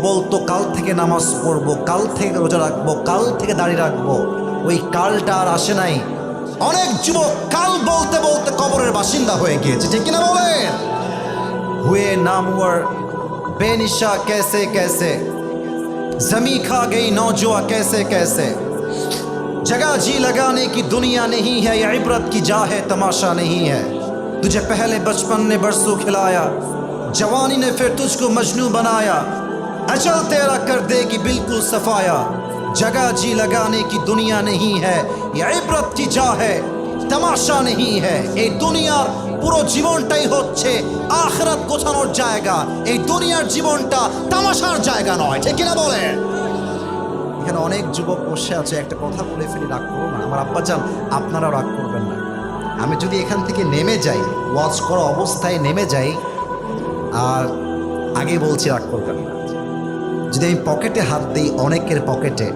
বলতো কাল থেকে নামাজ পড়বো, কাল থেকে রোজা রাখবো, কাল থেকে দাড়ি রাখবো, ওই কালটা আর আসে নাই। অনেক যুবক কাল বলতে বলতে কবরের বাসিন্দা হয়ে গিয়েছে, ঠিক কিনা বলেন? हुए नामवर बेनिशा कैसे कैसे, जमी खा गई नौजुआ कैसे कैसे, जगह जी लगाने की दुनिया नहीं है, ये इबरत की जा है तमाशा नहीं है। तुझे पहले बचपन ने बरसों खिलाया, जवानी ने फिर तुझको मजनू बनाया, अजल तेरा कर देगी बिल्कुल सफाया। जगह जी लगाने की दुनिया नहीं है, ये इबरत की जा है तमाशा नहीं है। এই দুনিয়ার পুরো জীবনটাই হচ্ছে আখিরাত গোছানোর জায়গা, এই দুনিয়ার জীবনটা তামাশার জায়গা নয়, ঠিক কিনা বলে? এখানে অনেক যুবক বসে আছে, একটা কথা বলে ফেলি, রাগ করো না আমার আব্বাজান, আপনারাও রাগ করবেন না। আমি যদি এখান থেকে নেমে যাই, ওয়াচ করা অবস্থায় নেমে যাই, আর আগে বলছি রাগ করবেন না, যদি আমি পকেটে হাত দিই অনেকের পকেটে,